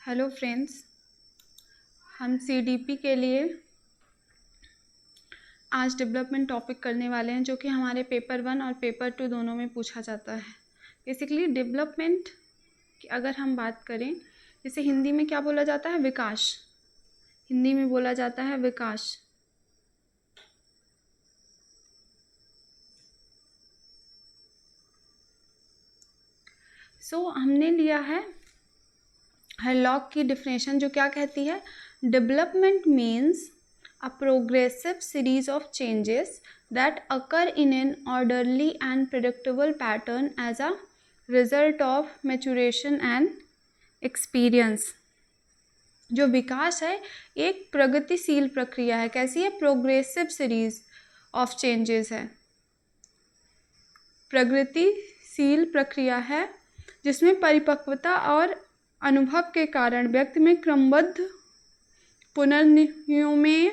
Hello friends, हम CDP के लिए आज डेवलपमेंट टॉपिक करने वाले हैं जो कि हमारे पेपर 1 और पेपर 2 दोनों में पूछा जाता है। बेसिकली डेवलपमेंट की अगर हम बात करें, जैसे हिंदी में क्या बोला जाता है? विकास। हिंदी में बोला जाता है विकास। हमने लिया है हरलॉक की डिफिनेशन जो क्या कहती है? Development means a progressive series of changes that occur in an orderly and predictable pattern as a result of maturation and experience। जो विकास है एक प्रगतिशील प्रक्रिया है। कैसी है? प्रोग्रेसिव सीरीज ऑफ चेंजेस है, प्रगतिशील प्रक्रिया है जिसमें परिपक्वता और अनुभव के कारण व्यक्ति में क्रमबद्ध पुनर्नियमों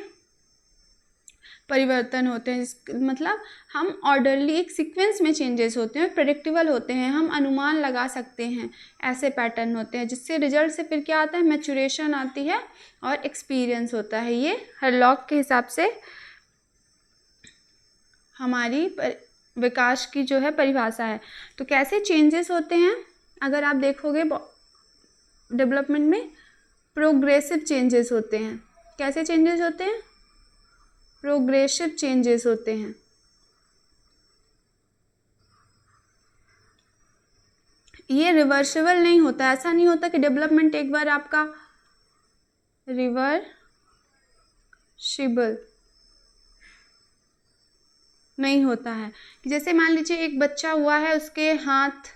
परिवर्तन होते हैं। मतलब हम ऑर्डरली एक सीक्वेंस में चेंजेस होते हैं, प्रेडिक्टेबल होते हैं, हम अनुमान लगा सकते हैं, ऐसे पैटर्न होते हैं जिससे रिजल्ट से फिर क्या आता है? मैच्योरेशन आती है और एक्सपीरियंस होता है। ये हरलॉक के हिसाब से हमारी विकास की जो है परिभाषा है। तो कैसे चेंजेस होते हैं? अगर आप देखोगे डेवलपमेंट में प्रोग्रेसिव चेंजेस होते हैं। कैसे चेंजेस होते हैं? प्रोग्रेसिव चेंजेस होते हैं। ये रिवर्सिबल नहीं होता। ऐसा नहीं होता कि डेवलपमेंट एक बार आपका रिवर्सिबल नहीं होता है। जैसे मान लीजिए एक बच्चा हुआ है, उसके हाथ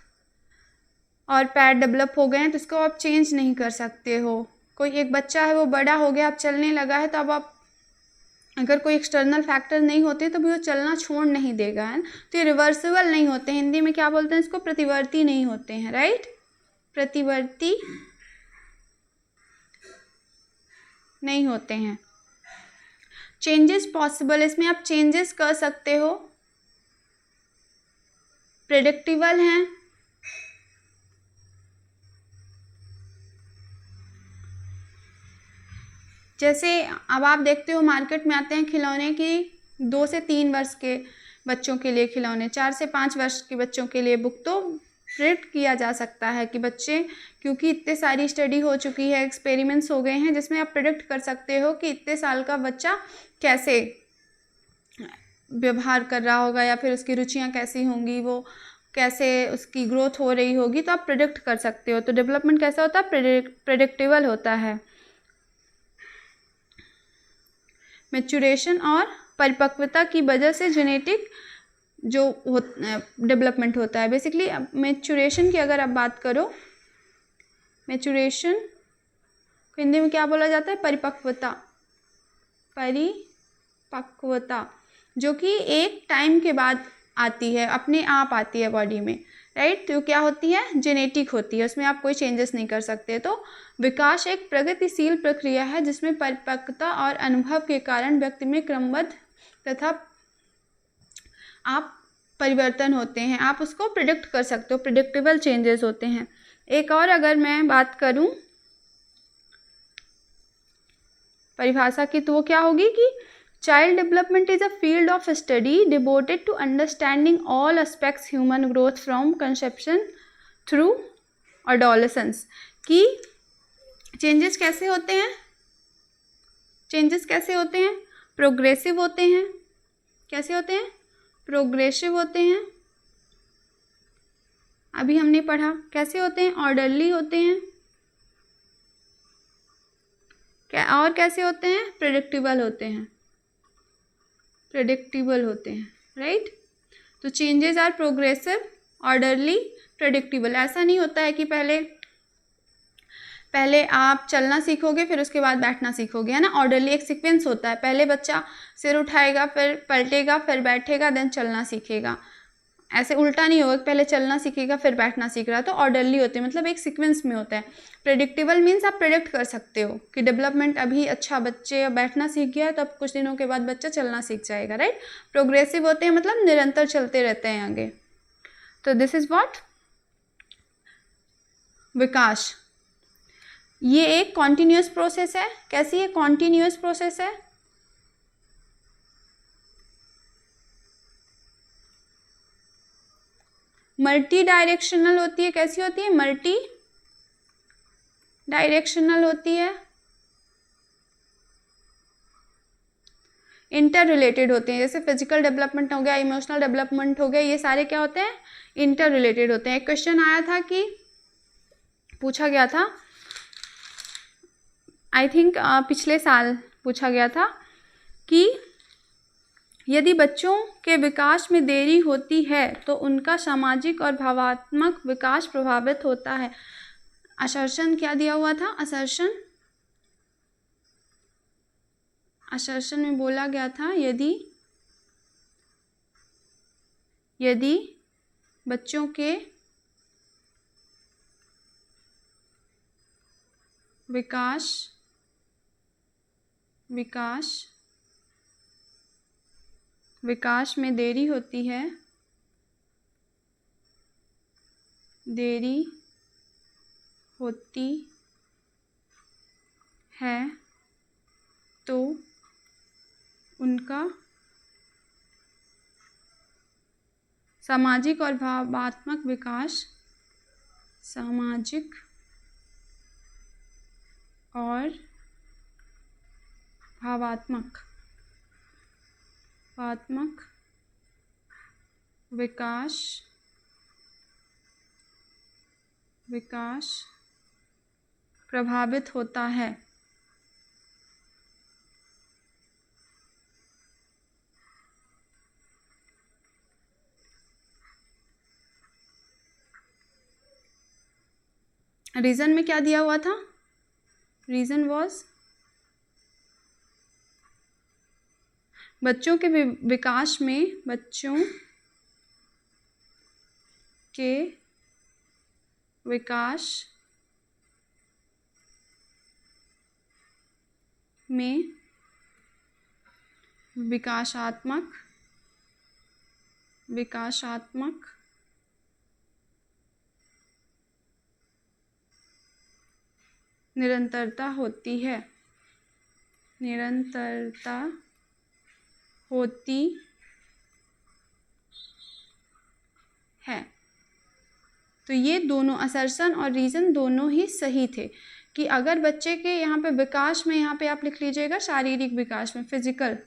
और पैर डेवलप हो गए हैं तो इसको आप चेंज नहीं कर सकते हो। कोई एक बच्चा है वो बड़ा हो गया, अब चलने लगा है, तो अब आप अगर कोई एक्सटर्नल फैक्टर नहीं होते तो भी वो चलना छोड़ नहीं देगा, है ना। तो ये रिवर्सिबल नहीं होते। हिंदी में क्या बोलते हैं इसको? प्रतिवर्ती नहीं होते हैं, राइट। प्रतिवर्ती नहीं होते हैं। चेंजेस पॉसिबल, इसमें आप चेंजेस कर सकते हो, प्रेडिक्टेबल हैं, जैसे अब आप देखते हो मार्केट में आते हैं खिलौने की 2 से 3 वर्ष के बच्चों के लिए खिलौने, 4 से 5 वर्ष के बच्चों के लिए बुक। तो प्रेडिक्ट किया जा सकता है कि बच्चे, क्योंकि इतने सारी स्टडी हो चुकी है, एक्सपेरिमेंट्स हो गए हैं जिसमें आप प्रेडिक्ट कर सकते हो कि इतने साल का बच्चा कैसे व्यवहार कर रहा होगा या फिर उसकी रुचियाँ कैसी होंगी, वो कैसे उसकी ग्रोथ हो रही होगी, तो आप प्रेडिक्ट कर सकते हो। तो डेवलपमेंट कैसा होता है? प्रेडिक्टेबल होता है। मैच्योरेशन और परिपक्वता की वजह से जेनेटिक जो डेवलपमेंट होता है। बेसिकली मैच्योरेशन की अगर आप बात करो, मैच्योरेशन हिंदी में क्या बोला जाता है? परिपक्वता। परिपक्वता जो कि एक टाइम के बाद आती है, अपने आप आती है बॉडी में, राइट। तो क्या होती है? जेनेटिक होती है, उसमें आप कोई चेंजेस नहीं कर सकते। तो विकास एक प्रगतिशील प्रक्रिया है जिसमें परिपक्वता और अनुभव के कारण व्यक्ति में क्रमबद्ध तथा आप परिवर्तन होते हैं। आप उसको प्रिडिक्ट कर सकते हो, प्रिडिक्टेबल चेंजेस होते हैं। एक और अगर मैं बात करूं परिभाषा की, तो वो क्या होगी कि child development is a field of study devoted to understanding all aspects human growth from conception through adolescence. कि चेंजेस कैसे होते हैं? चेंजेस कैसे होते हैं? प्रोग्रेसिव होते हैं। कैसे होते हैं? प्रोग्रेसिव होते हैं। अभी हमने पढ़ा कैसे होते हैं? ऑर्डरली होते हैं। और कैसे होते हैं? प्रेडिक्टेबल होते हैं। प्रेडिक्टेबल होते हैं, राइट। तो changes are progressive, orderly, predictable. ऐसा नहीं होता है कि पहले आप चलना सीखोगे फिर उसके बाद बैठना सीखोगे, है ना। ऑर्डरली एक सीक्वेंस होता है। पहले बच्चा सिर उठाएगा, फिर पलटेगा, फिर बैठेगा, देन चलना सीखेगा। ऐसे उल्टा नहीं होगा, पहले चलना सीखेगा फिर बैठना सीख रहा है। तो ऑर्डरली होते हैं, मतलब एक सीक्वेंस में होता है। प्रेडिक्टेबल मीन्स आप प्रेडिक्ट कर सकते हो कि डेवलपमेंट अभी अच्छा, बच्चे बैठना सीख गया है तो अब कुछ दिनों के बाद बच्चा चलना सीख जाएगा, राइट। प्रोग्रेसिव होते हैं, मतलब निरंतर चलते रहते हैं आगे। तो दिस इज व्हाट विकास। ये एक कॉन्टिन्यूस प्रोसेस है। कैसी है? कॉन्टिन्यूस प्रोसेस है। मल्टी डायरेक्शनल होती है। कैसी होती है? मल्टी डायरेक्शनल होती है। इंटर रिलेटेड होते हैं। जैसे फिजिकल डेवलपमेंट हो गया, इमोशनल डेवलपमेंट हो गया, ये सारे क्या होते हैं? इंटर रिलेटेड होते हैं। एक क्वेश्चन आया था कि पूछा गया था, आई थिंक पिछले साल पूछा गया था कि यदि बच्चों के विकास में देरी होती है तो उनका सामाजिक और भावनात्मक विकास प्रभावित होता है। असर्शन क्या दिया हुआ था? असर्शन में बोला गया था यदि बच्चों के विकास में देरी होती है तो उनका सामाजिक और भावनात्मक विकास प्रभावित होता है। रीजन में क्या दिया हुआ था? रीजन वाज बच्चों के विकास में विकासात्मक निरंतरता होती है। तो ये दोनों असर्शन और रीज़न दोनों ही सही थे कि अगर बच्चे के यहाँ पे विकास में, यहाँ पे आप लिख लीजिएगा शारीरिक विकास में, फिजिकल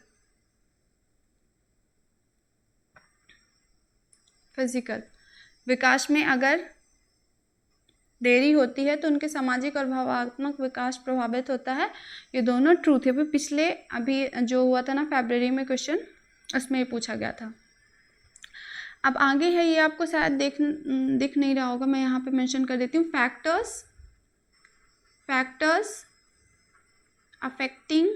विकास में अगर देरी होती है तो उनके सामाजिक और भावनात्मक विकास प्रभावित होता है। ये दोनों ट्रू थे। पिछले अभी जो हुआ था ना फरवरी में क्वेश्चन, उसमें ये पूछा गया था। अब आगे है, ये आपको शायद दिख नहीं रहा होगा, मैं यहाँ पे मेंशन कर देती हूँ। फैक्टर्स अफेक्टिंग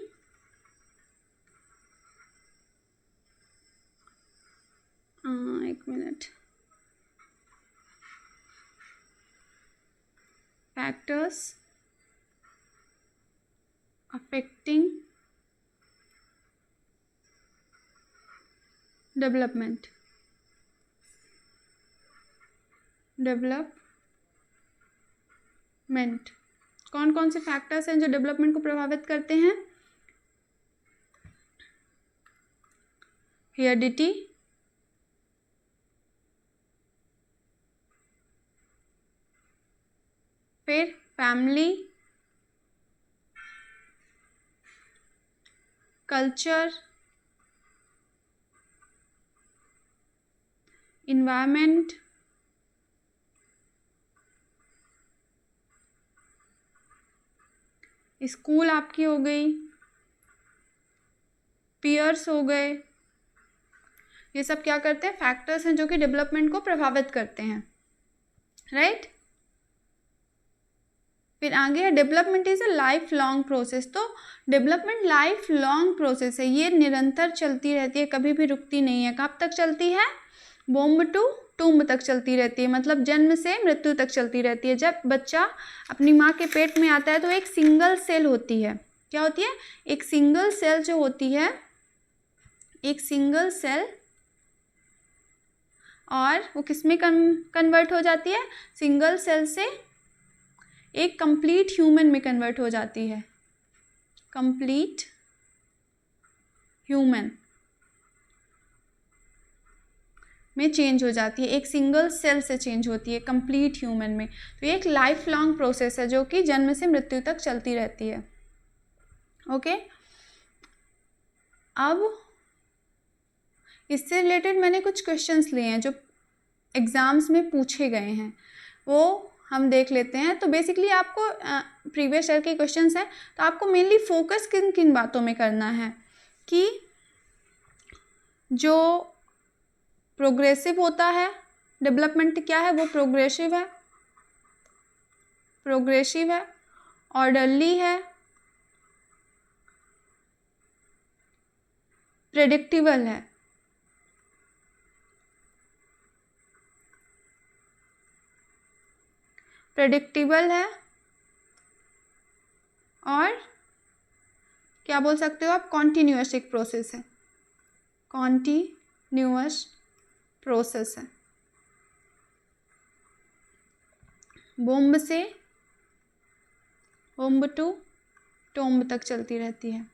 एक मिनट, फैक्टर्स अफेक्टिंग डेवलपमेंट कौन कौन से फैक्टर्स हैं जो डेवलपमेंट को प्रभावित करते हैं? हेरिडिटी, फिर फैमिली, कल्चर, इन्वायरमेंट, स्कूल आपकी हो गई, पीयर्स हो गए। ये सब क्या करते हैं? फैक्टर्स हैं जो कि डेवलपमेंट को प्रभावित करते हैं, राइट। फिर आगे है development is a life long process. तो डेवलपमेंट लाइफ लॉन्ग प्रोसेस है, ये निरंतर चलती रहती है, कभी भी रुकती नहीं है। कब तक चलती है? बोम्ब टू टूम्ब तक चलती रहती है, मतलब जन्म से मृत्यु तक चलती रहती है। जब बच्चा अपनी माँ के पेट में आता है तो एक सिंगल सेल होती है। क्या होती है? एक सिंगल सेल जो होती है, एक सिंगल सेल, और वो किस में कन्वर्ट हो जाती है? सिंगल सेल से एक कंप्लीट ह्यूमन में कन्वर्ट हो जाती है, कंप्लीट ह्यूमन में चेंज हो जाती है, एक सिंगल सेल से चेंज होती है कंप्लीट ह्यूमन में। तो ये एक लाइफ लॉन्ग प्रोसेस है जो कि जन्म से मृत्यु तक चलती रहती है। ओके, अब इससे रिलेटेड मैंने कुछ क्वेश्चंस लिए हैं जो एग्ज़ाम्स में पूछे गए हैं, वो हम देख लेते हैं। तो बेसिकली आपको प्रीवियस ईयर के क्वेश्चंस हैं, तो आपको मेनली फोकस किन किन बातों में करना है कि जो प्रोग्रेसिव होता है डेवलपमेंट क्या है, वो प्रोग्रेसिव है, ऑर्डरली है, प्रेडिक्टेबल है। प्रेडिक्टेबल है और क्या बोल सकते हो आप, कॉन्टिन्यूअस एक प्रोसेस है, कॉन्टिन्यूअस प्रोसेस है, बोम्ब से होम्ब टू टोम्ब तक चलती रहती है।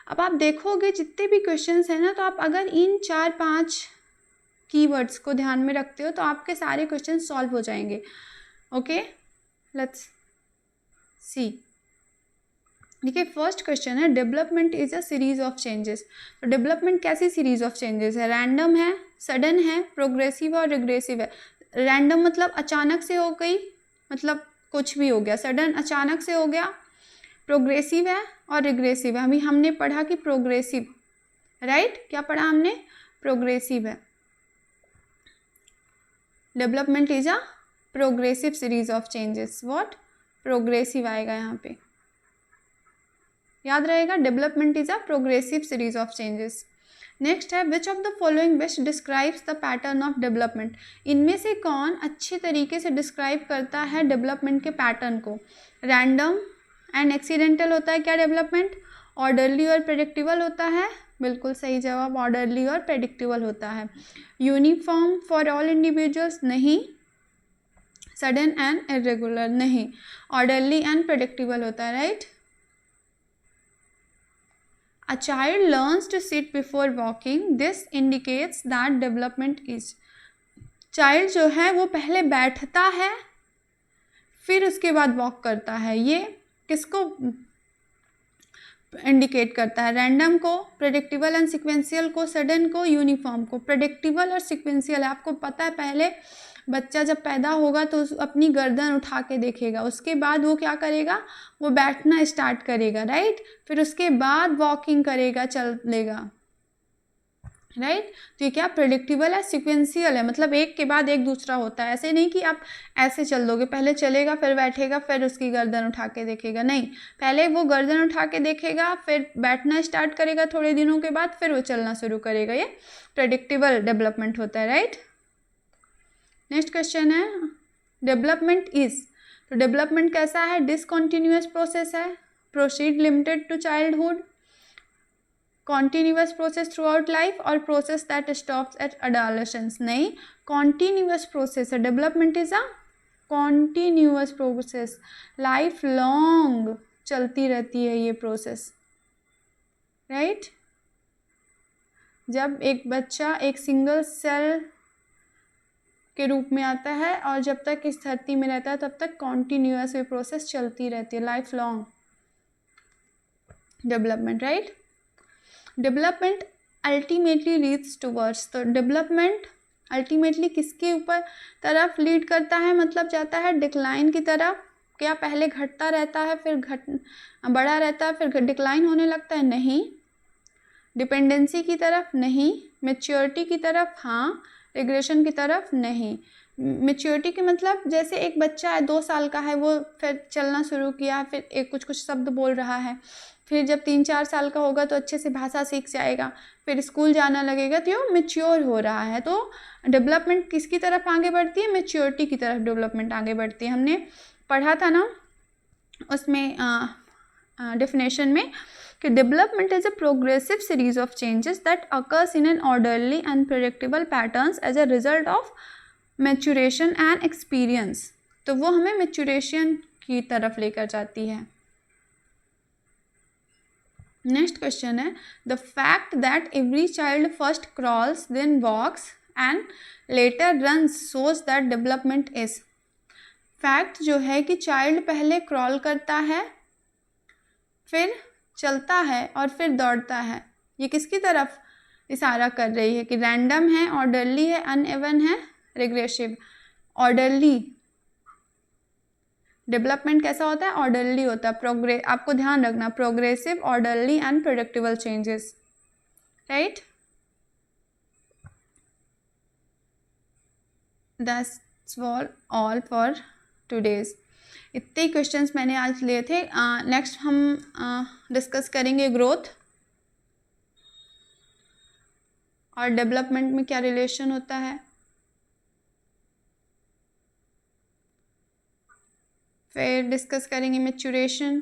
अब आप देखोगे जितने भी क्वेश्चंस हैं ना, तो आप अगर इन 4-5 कीवर्ड्स को ध्यान में रखते हो तो आपके सारे क्वेश्चन सॉल्व हो जाएंगे। Okay, let's see. देखिए, फर्स्ट क्वेश्चन है development is a series of changes. तो डेवलपमेंट कैसी सीरीज ऑफ चेंजेस है, रैंडम है, सडन है, प्रोग्रेसिव है और रिग्रेसिव है। रैंडम मतलब अचानक से हो गई, मतलब कुछ भी हो गया, सडन अचानक से हो गया, प्रोग्रेसिव है और रिग्रेसिव है। अभी हमने पढ़ा कि प्रोग्रेसिव, राइट, क्या पढ़ा हमने, प्रोग्रेसिव है। Development is a progressive series of changes, what, progressive आएगा यहाँ पे, याद रहेगा, development is a progressive series of changes. Next है which of the following best describes the pattern of development. इनमें से कौन अच्छे तरीके से डिस्क्राइब करता है डेवलपमेंट के पैटर्न को। रैंडम एंड एक्सीडेंटल होता है क्या डेवलपमेंट, ऑर्डरली और प्रेडिक्टेबल होता है, बिल्कुल सही जवाब, ऑर्डरली और प्रेडिक्टेबल होता है। यूनिफॉर्म फॉर ऑल इंडिविजुअल्स, नहीं। सडन एंड इरेगुलर, नहीं। ऑर्डरली एंड प्रेडिक्टेबल होता है, right. A child learns to sit before walking. This indicates that development is. Child जो है वो पहले बैठता है फिर उसके बाद वॉक करता है। ये किसको इंडिकेट करता है, रैंडम को, प्रेडिक्टेबल एंड सिक्वेंशियल को, सडन को, यूनिफॉर्म को। प्रेडिक्टेबल और सिक्वेंशियल आपको पता है, पहले बच्चा जब पैदा होगा तो अपनी गर्दन उठा के देखेगा, उसके बाद वो क्या करेगा, वो बैठना स्टार्ट करेगा, राइट, फिर उसके बाद वॉकिंग करेगा, चलेगा, राइट। तो ये क्या प्रेडिक्टेबल है, सिक्वेंशियल है, मतलब एक के बाद एक दूसरा होता है। ऐसे नहीं कि आप ऐसे चल दोगे, पहले चलेगा फिर बैठेगा फिर उसकी गर्दन उठा के देखेगा, नहीं, पहले वो गर्दन उठा के देखेगा फिर बैठना स्टार्ट करेगा, थोड़े दिनों के बाद फिर वो चलना शुरू करेगा। ये प्रेडिक्टेबल डेवलपमेंट होता है, राइट। नेक्स्ट क्वेश्चन है डेवलपमेंट इज। तो डेवलपमेंट कैसा है, डिसकंटिन्यूअस प्रोसेस है, proceed limited to childhood, continuous process throughout life और process that stops at adolescence. नहीं, कॉन्टिन्यूअस प्रोसेस है, development is a continuous process, life long चलती रहती है ये प्रोसेस, राइट। जब एक बच्चा एक सिंगल सेल के रूप में आता है और जब तक इस धरती में रहता है तब तक कॉन्टिन्यूअस ये प्रोसेस चलती रहती है, life long development, right. Development ultimately leads towards. तो डेवलपमेंट अल्टीमेटली किसके ऊपर तरफ लीड करता है, मतलब जाता है डिक्लाइन की तरफ। क्या पहले घटता रहता है फिर बड़ा रहता है फिर डिक्लाइन होने लगता है, नहीं। डिपेंडेंसी की तरफ, नहीं। मैच्योरिटी की तरफ, हाँ। रिग्रेशन की तरफ, नहीं। मैच्योरिटी के मतलब जैसे एक बच्चा है 2 साल का है, वो फिर चलना शुरू किया, फिर एक कुछ शब्द बोल रहा है, फिर जब 3-4 साल का होगा तो अच्छे से भाषा सीख जाएगा, फिर स्कूल जाना लगेगा, तो ये मैच्योर हो रहा है। तो डेवलपमेंट किसकी तरफ आगे बढ़ती है, मैच्योरिटी की तरफ डेवलपमेंट आगे बढ़ती है। हमने पढ़ा था ना उसमें डेफिनेशन में कि development is a progressive series of changes that occurs in an orderly and predictable patterns as a result of maturation and experience. तो वो हमें मैच्योरेशन की तरफ लेकर जाती है। नेक्स्ट क्वेश्चन है, the fact that every child first crawls then walks and later runs shows that development is. Fact जो है कि चाइल्ड पहले क्रॉल करता है, फिर चलता है और फिर दौड़ता है, ये किसकी तरफ इशारा कर रही है कि रैंडम है, ऑर्डरली है, अनइवन है, रिग्रेसिव। ऑर्डरली डेवलपमेंट कैसा होता है? ऑर्डरली होता है। आपको ध्यान रखना, progressive, orderly and predictable changes, right. That's all for today's. इतने क्वेश्चंस मैंने आज लिए थे। नेक्स्ट हम डिस्कस करेंगे ग्रोथ और डेवलपमेंट में क्या रिलेशन होता है, फिर डिस्कस करेंगे मैच्योरेशन,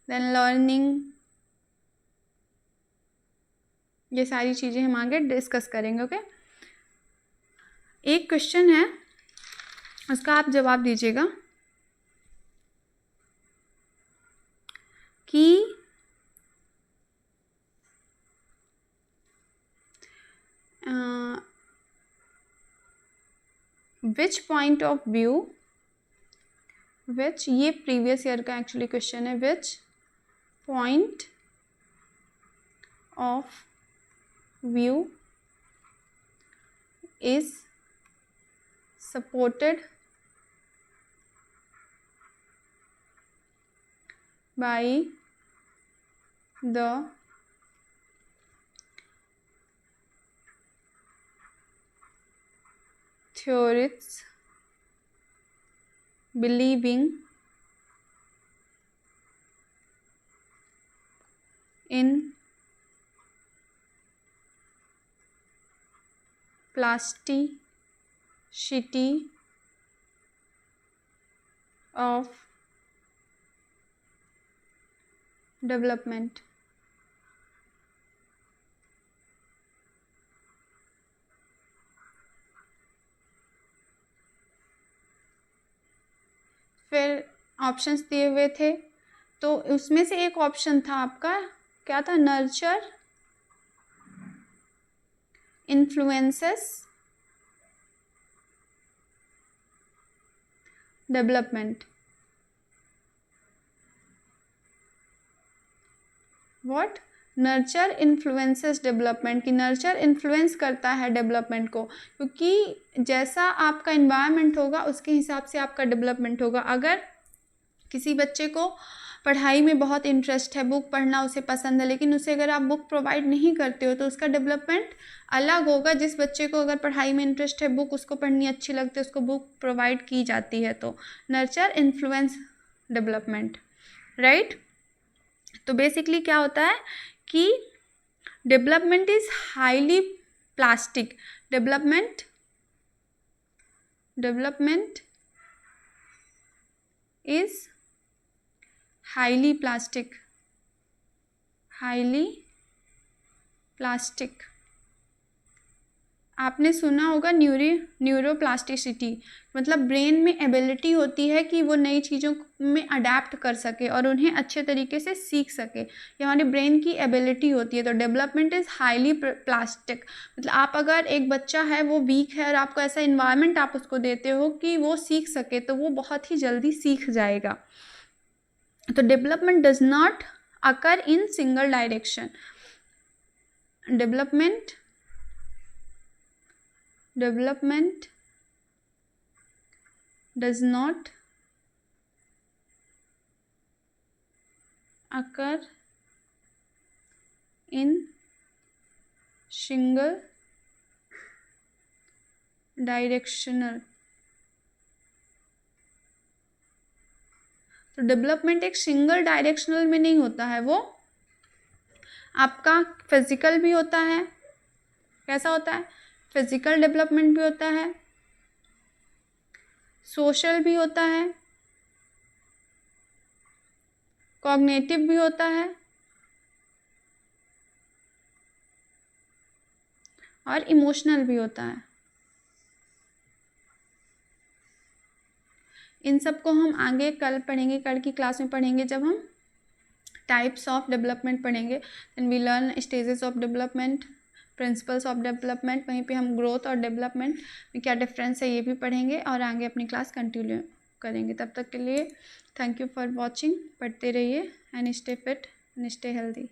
देन लर्निंग। ये सारी चीज़ें हम आगे डिस्कस करेंगे। ओके, एक क्वेश्चन है, उसका आप जवाब दीजिएगा कि विच पॉइंट ऑफ व्यू, विच, ये प्रीवियस ईयर का एक्चुअली क्वेश्चन है, which point of view is supported by the theorists believing in plasticity of development। फिर ऑप्शंस दिए हुए थे, तो उसमें से एक ऑप्शन था आपका, क्या था? Nurture influences development. What? Nurture influences development, की नर्चर इन्फ्लुएंस करता है डेवलपमेंट को, क्योंकि जैसा आपका इन्वायरमेंट होगा उसके हिसाब से आपका डेवलपमेंट होगा। अगर किसी बच्चे को पढ़ाई में बहुत इंटरेस्ट है, बुक पढ़ना उसे पसंद है, लेकिन उसे अगर आप बुक प्रोवाइड नहीं करते हो तो उसका डेवलपमेंट अलग होगा। जिस बच्चे को अगर पढ़ाई में इंटरेस्ट है, बुक उसको पढ़नी अच्छी लगती है, उसको बुक प्रोवाइड की जाती है। तो नर्चर इन्फ्लुएंस डेवलपमेंट, राइट। तो बेसिकली क्या होता है कि development is highly plastic. Development is highly plastic, highly plastic. आपने सुना होगा न्यूरोप्लास्टिसिटी, मतलब ब्रेन में एबिलिटी होती है कि वो नई चीज़ों में अडेप्ट कर सके और उन्हें अच्छे तरीके से सीख सके, ये हमारे ब्रेन की एबिलिटी होती है। तो डेवलपमेंट इज़ हाईली प्लास्टिक, मतलब आप अगर एक बच्चा है वो वीक है और आपको ऐसा इन्वायरमेंट आप उसको देते हो कि वो सीख सके, तो वो बहुत ही जल्दी सीख जाएगा। तो development does not occur in single direction. Development does not occur in single directional। तो डेवलपमेंट एक सिंगल डायरेक्शनल में नहीं होता है, वो आपका फिजिकल भी होता है। कैसा होता है? फिजिकल डेवलपमेंट भी होता है, सोशल भी होता है, कॉग्निटिव भी होता है और इमोशनल भी होता है। इन सब को हम आगे कल पढ़ेंगे, कल की क्लास में पढ़ेंगे जब हम टाइप्स ऑफ डेवलपमेंट पढ़ेंगे। Then we learn stages of development, principles of development, वहीं पे हम ग्रोथ और डेवलपमेंट में क्या डिफरेंस है ये भी पढ़ेंगे और आगे अपनी क्लास कंटिन्यू करेंगे। तब तक के लिए थैंक यू फॉर वॉचिंग। पढ़ते रहिए and stay fit and stay healthy.